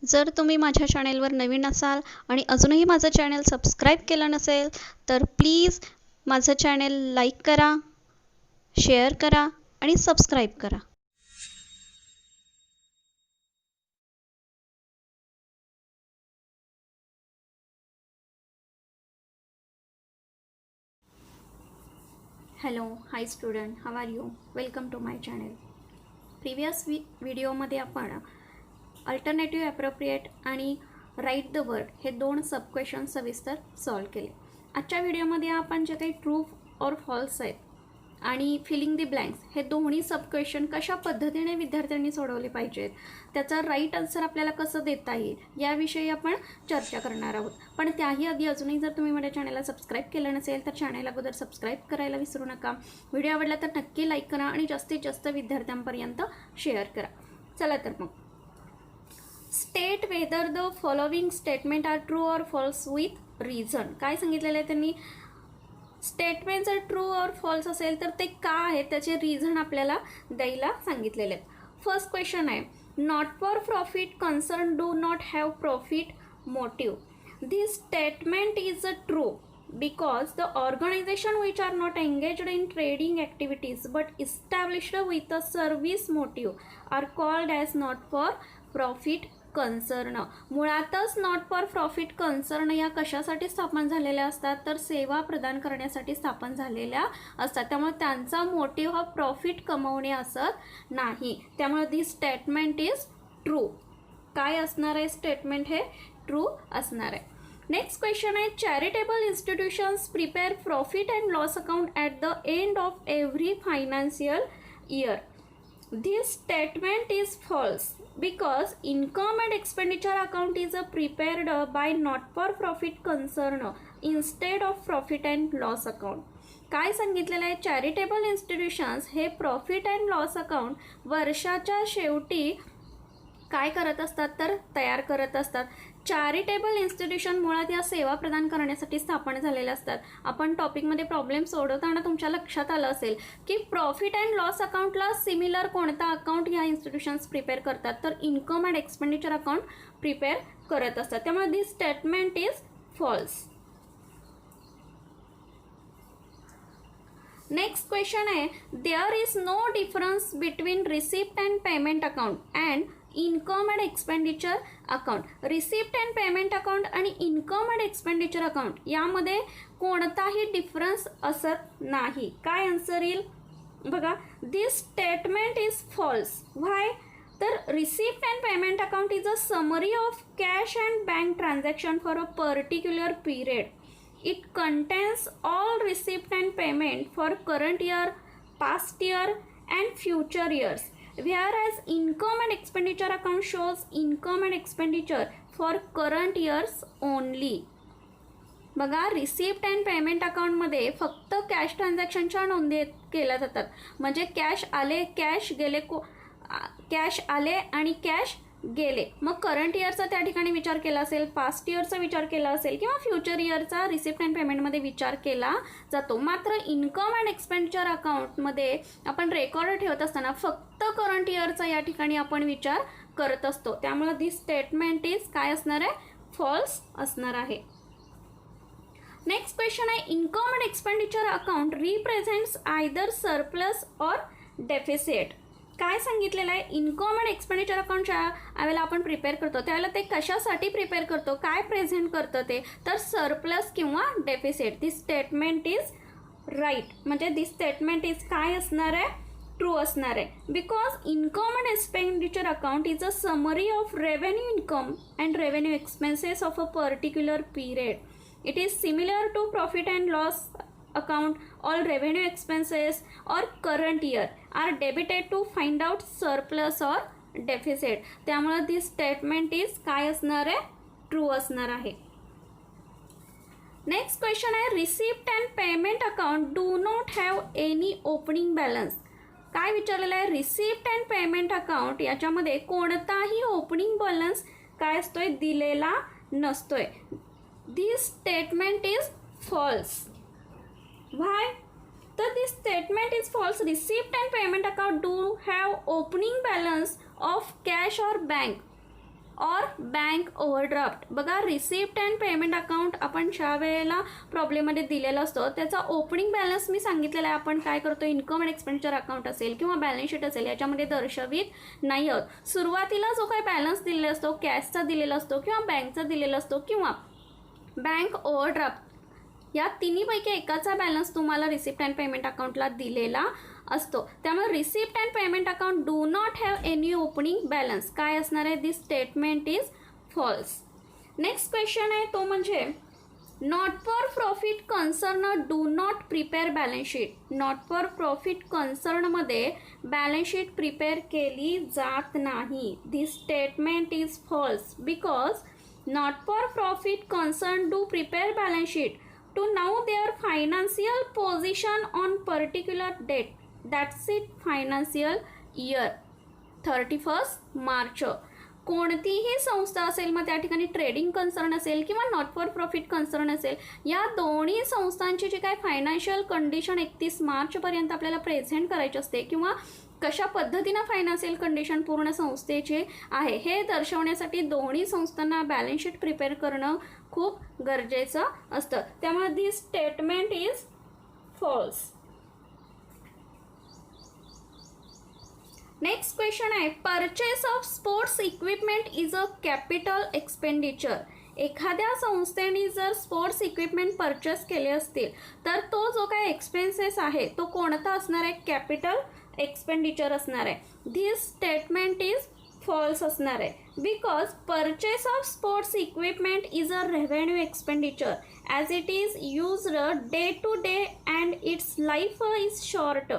जर तुम्ही माझ्या चॅनेलवर नवीन असाल आणि अजूनही माझं चॅनल सबस्क्राईब केलं नसेल तर प्लीज माझं चॅनल लाईक करा, शेअर करा आणि सबस्क्राईब करा. Hello, hi student, how are you? Welcome to my channel. Previous व्हिडिओमध्ये आपण अल्टरनेटिव्ह ॲप्रोप्रिएट आणि राईट द वर्ड हे दोन सब क्वेश्चन सविस्तर सॉल्व केले. आजच्या व्हिडिओमध्ये आपण जे काही ट्रू और फॉल्स आहेत आणि फिलिंग दी ब्लँक्स हे दोन्ही सब क्वेश्चन कशा पद्धतीने विद्यार्थ्यांनी सोडवले पाहिजेत, त्याचा राईट आन्सर आपल्याला कसं देता येईल याविषयी आपण चर्चा करणार आहोत. पण त्याही आधी अजूनही जर तुम्ही माझ्या चॅनलला सबस्क्राईब केलं नसेल तर चॅनल अगोदर सबस्क्राईब करायला विसरू नका. व्हिडिओ आवडला तर नक्की लाईक करा आणि जास्तीत जास्त विद्यार्थ्यांपर्यंत शेअर करा. चला तर मग, state whether the following statement are true or false with reason. काय सांगितलेलं आहे त्यांनी? स्टेटमेंट जर ट्रू और फॉल्स असेल तर ते का आहे त्याचे रिझन आपल्याला द्यायला सांगितलेले आहेत. फर्स्ट क्वेश्चन आहे, not for profit concern do not have profit motive. This statement is true because the organization which are not engaged in trading activities but established with a service motive are called as not for profit concern. मुळातच not for profit concern या कशासाठी स्थापन झालेल्या असतात तर सेवा प्रदान करण्यासाठी स्थापन झालेल्या असतात. त्यामुळे त्यांचा मोटिव्ह हा प्रॉफिट कमवणे असत नाही. त्यामुळे दिस स्टेटमेंट इज ट्रू. काय असणार आहे स्टेटमेंट? हे ट्रू असणार आहे. नेक्स्ट क्वेश्चन आहे, charitable institutions prepare profit and loss account at the end of every financial year. This statement is false because income and expenditure account is prepared by not for profit concern instead of profit and loss account. काय सांगितलेलं आहे? Charitable institutions हे profit and loss account वर्षाच्या शेवटी काय करत असतात तर तयार करत असतात. चॅरिटेबल इन्स्टिट्यूशन मुळात या सेवा प्रदान करण्यासाठी स्थापन झालेल्या असतात. आपण टॉपिकमध्ये प्रॉब्लेम सोडवताना तुमच्या लक्षात आलं असेल की प्रॉफिट अँड लॉस अकाउंटला सिमिलर कोणता अकाउंट ह्या इन्स्टिट्यूशन्स प्रिपेअर करतात तर income and expenditure account prepare करत असतात. त्यामुळे this statement is false. Next question आहे, there is no difference between receipt and payment account and income and expenditure account. Receipt and payment account आणि income and expenditure account यामध्ये कोणताही difference असत नाही. काय आन्सर येईल बघा? This statement is false. Why? तर receipt and payment account is a summary of cash and bank transaction for a particular period. It contains all receipt and payment for current year, past year and future years. Whereas income and expenditure account shows income and expenditure for current years only. बघा, receipt and payment अकाउंटमध्ये फक्त cash ट्रान्झॅक्शनच्या नोंदी केल्या जातात. म्हणजे cash आले, cash गेले, कॅश आले आणि कॅश गेले. मग करंट इयरचा त्या ठिकाणी विचार केला असेल, पास्ट इयरचा विचार केला असेल किंवा फ्युचर इयरचा रिसिप्ट अँड पेमेंटमध्ये विचार केला जातो. मात्र इन्कम अँड एक्सपेंडिचर अकाउंटमध्ये आपण रेकॉर्ड ठेवत असताना फक्त करंट इयरचा या ठिकाणी आपण विचार करत असतो. त्यामुळे दिस स्टेटमेंट इज काय असणार आहे? फॉल्स असणार आहे. नेक्स्ट क्वेश्चन आहे, income and expenditure account represents either surplus और डेफिसिट. काय सांगितलेलं आहे? इन्कम अँड एक्सपेंडिचर अकाउंटच्या वेळेला आपण प्रिपेअर करतो त्यावेळेला ते कशासाठी प्रिपेअर करतो, काय प्रेझेंट करतं ते तर सरप्लस किंवा deficit. This statement is right. म्हणजे दिस स्टेटमेंट इज काय असणार आहे? ट्रू असणार आहे. Because income and expenditure account is a summary of revenue income and revenue expenses of a particular period. It is similar to profit and loss account. All revenue expenses or current year are debited to find out surplus or deficit. त्यामुळे this statement is काय असणार आहे? True असणार आहे. Next question आहे, receipt and payment account do not have any opening balance. काय विचारलेलं आहे? रिसिप्ट अँड पेमेंट अकाउंट याच्यामध्ये कोणताही ओपनिंग बॅलन्स काय असतोय? दिलेला नसतोय. This statement is false. Why? So this statement is false. Receipt and payment account do have opening balance of cash or bank. और बँक ओव्हरड्राफ्ट. बघा रिसिप्ट अँड पेमेंट अकाउंट आपण ज्या वेळेला प्रॉब्लेममध्ये दिलेला असतो त्याचा ओपनिंग बॅलन्स मी सांगितलेला आहे. आपण काय करतो, इन्कम अँड एक्सपेंडिचर अकाउंट असेल किंवा बॅलन्स शीट असेल याच्यामध्ये दर्शवित नाही आहोत. सुरुवातीला जो काही बॅलन्स दिलेला असतो, कॅशचा दिलेला असतो किंवा बँकचा दिलेला असतो किंवा बँक ओव्हरड्राफ्ट, या तिन्हीपैकी एकाचा बॅलन्स तुम्हाला रिसिप्ट अँड पेमेंट अकाउंटला दिलेला असतो. त्यामुळे receipt and payment account do not have any opening balance. काय असणार आहे, this statement is false. Next question आहे तो म्हणजे not for profit concern do not prepare balance sheet. Not for profit कन्सर्नमध्ये बॅलन्स शीट प्रिपेअर केली जात नाही. This statement is false because not for profit concern do prepare balance sheet to know their financial position on particular date, that's it, financial year 31st March. कोणतीही संस्था असेल, मग त्या ठिकाणी ट्रेडिंग कन्सर्न असेल किंवा नॉट फॉर प्रॉफिट कन्सर्न असेल, या दोन्ही संस्थांची जी काय फायनान्शियल कंडिशन 31 मार्चपर्यंत आपल्याला प्रेझेंट करायची असते किंवा कशा पद्धतीनं फायनान्शियल कंडिशन पूर्ण संस्थेची आहे हे दर्शवण्यासाठी दोन्ही संस्थांना बॅलन्स शीट प्रिपेअर करणं खूप गरजेचं असतं. त्यामुळे this statement is false. Next question आहे purchase of sports equipment is a capital expenditure. एखाद्या संस्थेने जर स्पोर्ट्स इक्विपमेंट परचेस केले असतील तर तो जो काय एक्सपेन्सेस आहे तो कोणता असणार आहे, कॅपिटल एक्सपेंडिचर असणार आहे. धिस स्टेटमेंट इज फॉल्स असणार आहे because purchase of sports equipment is a revenue expenditure as it is used day to day and its life is short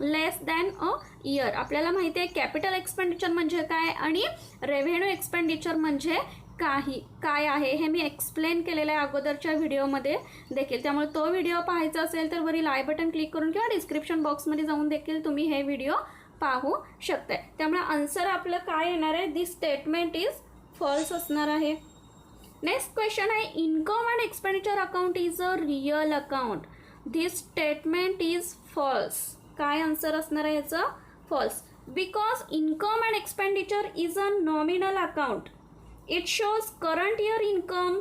less than a year. आपल्याला माहिती आहे capital expenditure म्हणजे काय आणि revenue expenditure म्हणजे काय आहे हे मी एक्सप्लेन केलेलं आहे अगोदरच्या व्हिडिओमध्ये देखील. त्यामुळे तो व्हिडिओ पाहायचा असेल तर वरील आय बटन क्लिक करून किंवा डिस्क्रिप्शन बॉक्समध्ये जाऊन देखील तुम्ही हे व्हिडिओ पाहू शकताय. त्यामुळे आन्सर आपलं काय येणार आहे, दिस स्टेटमेंट इज फॉल्स असणार आहे. नेक्स्ट क्वेश्चन आहे income and expenditure account is a real account. This statement is false. काय आन्सर असणार आहे याचं, false. Because income and expenditure is a nominal account. It shows current year income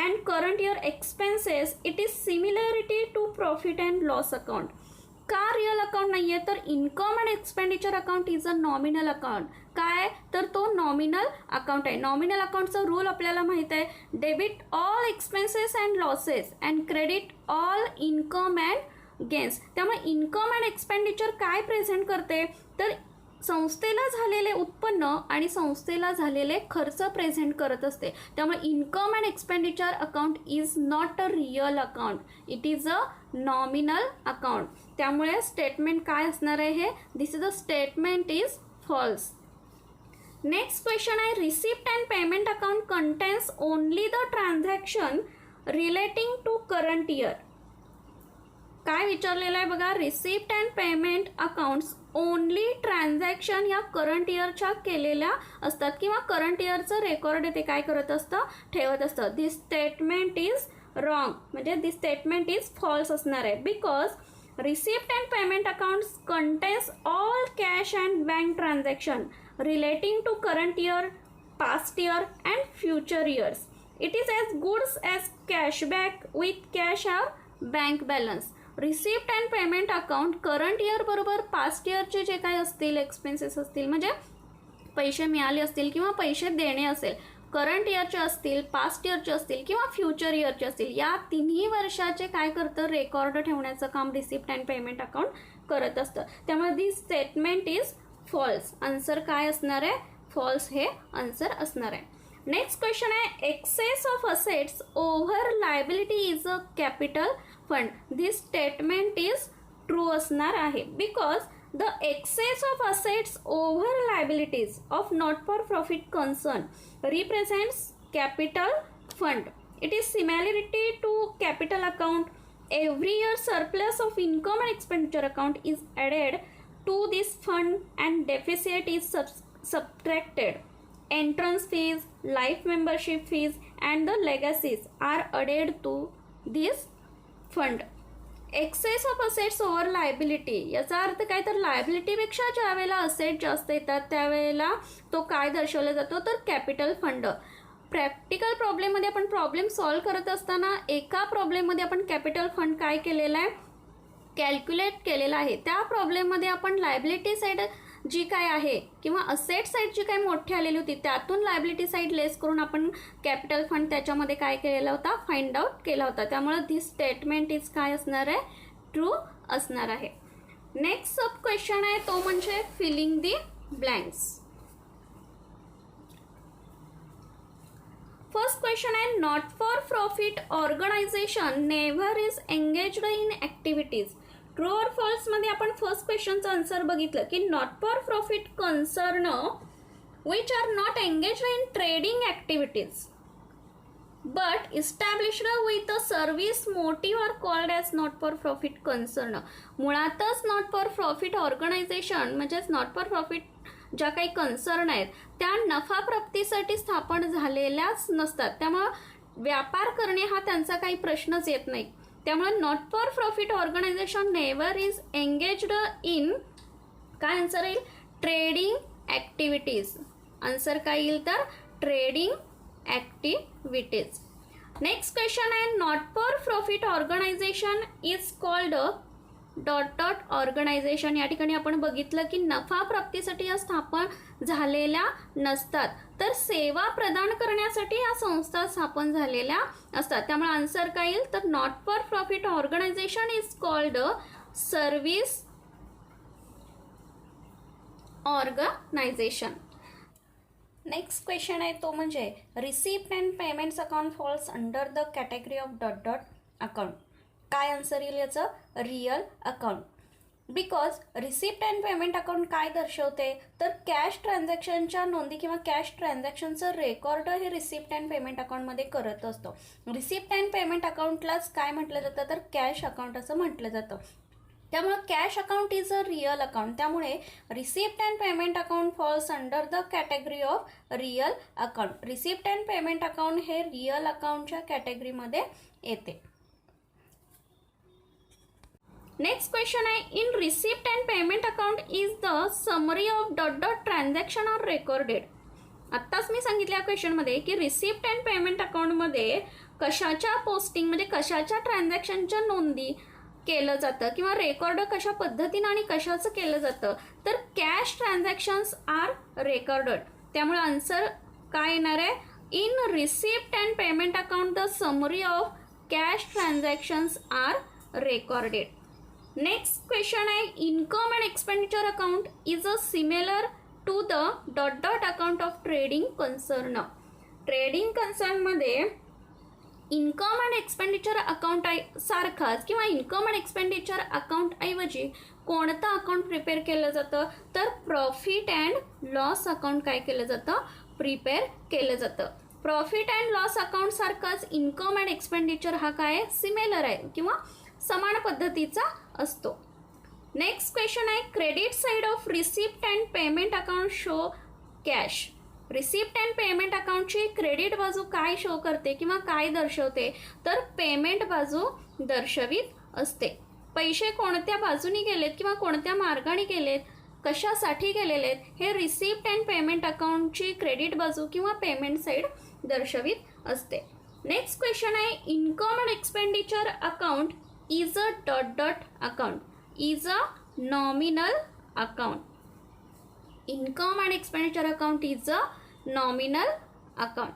and current year expenses. It is similarity to profit and loss account. का real account नाही आहे तर income and expenditure account is a nominal account. काय तर तो nominal account आहे. Nominal अकाउंटचा rule आपल्याला माहित आहे, debit all expenses and losses and credit all income and gains. त्यामुळे इन्कम अँड एक्सपेंडिचर काय प्रेझेंट करते तर संस्थेला झालेले उत्पन्न आणि संस्थेला झालेले खर्च प्रेझेंट करत असते. त्यामुळे income and expenditure account is not a real account, it is a nominal account. त्यामुळे स्टेटमेंट काय असणार आहे हे, this is a statement is false. Next question आहे receipt and payment account contains only the transaction relating to current year. काय विचारलेलं आहे बघा, receipt and payment accounts only transaction या करंट इयरच्या केलेल्या असतात किंवा करंट इयरचं रेकॉर्ड ते काय करत असतं, ठेवत असतं. दिस स्टेटमेंट इज रॉंग, म्हणजे दिस स्टेटमेंट इज फॉल्स असणार आहे. Because receipt and payment accounts contains all cash and bank transaction relating to current year, past year and future years. It is as goods as cashback with cash or bank balance. Receipt and payment account current year बरोबर past इयरचे जे काही असतील expenses असतील, म्हणजे पैसे मिळाले असतील किंवा पैसे देणे असेल, करंट इयरचे असतील, पास्ट इयरचे असतील किंवा फ्युचर इयरचे असतील, या तिन्ही वर्षाचे काय करतं, रेकॉर्ड ठेवण्याचं काम रिसिप्ट अँड पेमेंट अकाउंट करत असतं. त्यामुळे this statement is false. Answer काय असणार आहे, फॉल्स हे आन्सर असणार आहे. नेक्स्ट क्वेश्चन आहे excess of assets over liability is a capital fund. This statement is true असणार आहे because the excess of assets over liabilities of not for profit concern represents capital fund. It is similarity to capital account. Every year surplus of income and expenditure account is added to this fund and deficit is subtracted. Entrance fees, life membership fees and the legacies are added to this fund. Excess of assets over liability, याचा अर्थ काय तर लायबिलिटीपेक्षा ज्या वेळेला asset जास्त येतात त्यावेळेला तो काय दर्शवला जातो तर कॅपिटल फंड. प्रॅक्टिकल प्रॉब्लेममध्ये आपण प्रॉब्लेम सॉल्व्ह करत असताना एका प्रॉब्लेममध्ये आपण कॅपिटल फंड काय केलेला आहे कॅल्क्युलेट केलेला आहे. त्या प्रॉब्लेममध्ये आपण लायबिलिटी साईड जी काय आहे किंवा असेट साईड जी काही मोठी आलेली होती त्यातून लायबिलिटी साईड लेस करून आपण कॅपिटल फंड त्याच्यामध्ये काय केलेला होता फाइंड आउट केला होता. त्यामुळे दिस स्टेटमेंट इज काय असणार आहे ट्रू असणार आहे. नेक्स्ट सब क्वेश्चन आहे तो म्हणजे filling the blanks. First question आहे not for profit organisation never is engaged in activities. True or false मध्ये आपण फर्स्ट क्वेश्चनचा आन्सर बघितलं की not for profit concern which are not engaged in trading activities but established with a service motive are called as not for profit concern. मुळातच not for profit organisation म्हणजेच not for profit ज्या काही concern आहेत त्या नफा प्राप्तीसाठी स्थापन झालेल्याच नसतात. त्यामुळे व्यापार करणे हा त्यांचा काही प्रश्नच येत नाही. त्यामुळे not for profit organisation never is engaged in काय आन्सर येईल ट्रेडिंग ॲक्टिव्हिटीज. आन्सर काय येईल तर ट्रेडिंग ॲक्टिव्हिटीज. नेक्स्ट क्वेश्चन आहे not for profit organisation is called dot dot organisation. या ठिकाणी आपण बघितलं की नफा प्राप्तीसाठी या स्थापन झालेल्या नसतात तर सेवा प्रदान करण्यासाठी या संस्था स्थापन झालेल्या असतात. त्यामुळे आन्सर काय येईल तर not for profit organisation is called service organisation. Next question आहे तो म्हणजे receipt and payments account falls under the category of dot dot account. काय आन्सर येईल याचं real account. Because receipt and payment account काय दर्शवते तर कॅश ट्रान्झॅक्शनच्या नोंदी किंवा कॅश ट्रान्झॅक्शनचं रेकॉर्ड हे रिसिप्ट अँड पेमेंट अकाउंटमध्ये करत असतो. रिसिप्ट अँड पेमेंट अकाउंटलाच काय म्हटलं जातं तर कॅश अकाउंट असं म्हटलं जातं. त्यामुळे cash account is a real account. त्यामुळे receipt and payment account falls under the category of real account. Receipt and payment account हे रिअल अकाउंटच्या कॅटेगरीमध्ये येते. नेक्स्ट क्वेश्चन आहे in receipt and payment account is the summary of dot dot transaction are recorded. आत्ताच मी सांगितल्या क्वेश्चनमध्ये की receipt and payment अकाउंटमध्ये कशाच्या पोस्टिंग म्हणजे कशाच्या ट्रान्झॅक्शनच्या नोंदी केलं जातं किंवा रेकॉर्ड कशा पद्धतीनं आणि कशाचं केलं जातं तर कॅश ट्रान्झॅक्शन्स आर रेकॉर्डेड. त्यामुळे आन्सर काय येणार आहे in receipt and payment account the summary of cash transactions are recorded. Next question आहे income and expenditure account is a similar to the dot dot account of trading concern. Trading कन्सर्नमध्ये income and expenditure account सारखाच किंवा income and expenditure account ऐवजी कोणतं account prepare केलं जातं तर profit and loss account काय केलं जातं प्रिपेअर केलं जातं. प्रॉफिट अँड लॉस अकाउंट सारखाच इन्कम अँड एक्सपेंडिचर हा काय सिमिलर आहे किंवा समान पद्धतीचा असतो. नेक्स्ट क्वेश्चन आहे credit side of receipt and payment account show cash. Receipt and payment अकाउंटची क्रेडिट बाजू काय शो करते किंवा काय दर्शवते तर पेमेंट बाजू दर्शवित असते. पैसे कोणत्या बाजूनी गेलेत किंवा कोणत्या मार्गाने गेलेत कशासाठी गेलेले आहेत हे रिसिप्ट अँड पेमेंट अकाउंटची क्रेडिट बाजू किंवा पेमेंट साईड दर्शवित असते. नेक्स्ट क्वेश्चन आहे income and expenditure account is a dot dot account is a nominal account. Income and expenditure account is a nominal account.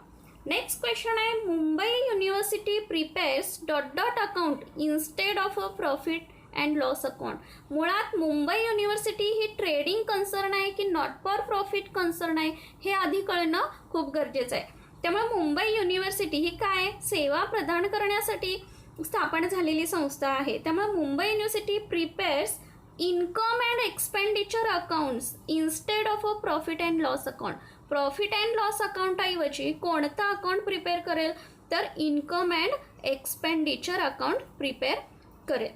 Next question आहे Mumbai university prepares dot dot account instead of a profit and loss account. मुळात Mumbai university ही trading concern आहे की not for profit concern आहे हे आधी कळणं खूप गरजेचं आहे. त्यामुळे मुंबई युनिव्हर्सिटी ही काय सेवा प्रदान करण्यासाठी स्थापन झालेली संस्था आहे. त्यामुळे Mumbai university prepares income and expenditure accounts instead of a profit and loss account. Profit and loss अकाउंटऐवजी कोणता अकाउंट प्रिपेअर करेल तर income and expenditure account prepare करेल.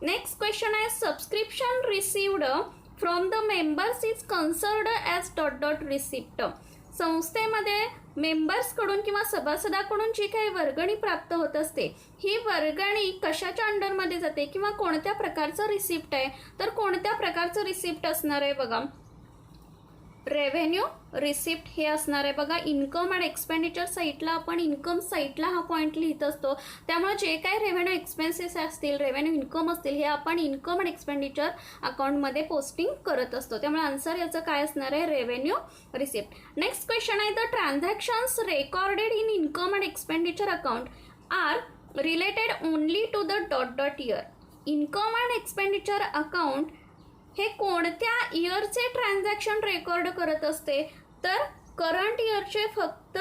नेक्स्ट क्वेश्चन आहे subscription received from the members is considered as dot dot receipt. संस्थेमध्ये मेंबर्सकडून किंवा सभासदाकडून जी काही वर्गणी प्राप्त होत असते, ही वर्गणी कशाच्या अंडरमध्ये जाते किंवा कोणत्या प्रकारचं रिसिप्ट आहे, तर कोणत्या प्रकारचं रिसिप्ट असणार आहे बघा, रेव्हेन्यू रिसिप्ट हे असणार आहे बघा. इन्कम अँड एक्सपेंडिचर साईटला आपण इन्कम साईटला हा पॉईंट लिहित असतो, त्यामुळे जे काही रेव्हेन्यू एक्सपेन्सेस असतील, रेव्हेन्यू इन्कम असतील, हे आपण इन्कम अँड एक्सपेंडिचर अकाउंटमध्ये पोस्टिंग करत असतो. त्यामुळे आन्सर याचं काय असणार आहे, रेव्हेन्यू रिसिप्ट. नेक्स्ट क्वेश्चन आहे, the transactions recorded in income and expenditure account are related only to the dot dot year. Income and expenditure account हे कोणत्या इयरचे ट्रान्झॅक्शन रेकॉर्ड करत असते, तर करंट इयरचे फक्त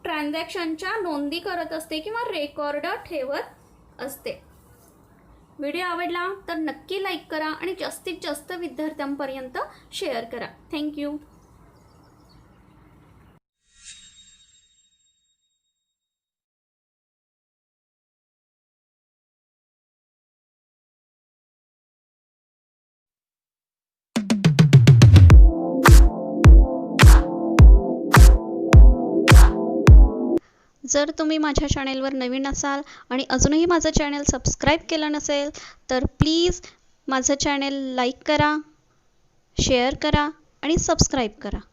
ट्रान्झॅक्शनच्या नोंदी करत असते किंवा रेकॉर्ड ठेवत असते. व्हिडिओ आवडला तर नक्की लाईक करा आणि जास्तीत जास्त विद्यार्थ्यांपर्यंत शेअर करा. थँक्यू. जर तुम्ही माझ्या चॅनेलवर नवीन असाल आणि अजूनही माझं चॅनल सबस्क्राईब केलं नसेल तर प्लीज माझं चॅनल लाईक करा, शेअर करा आणि सबस्क्राईब करा.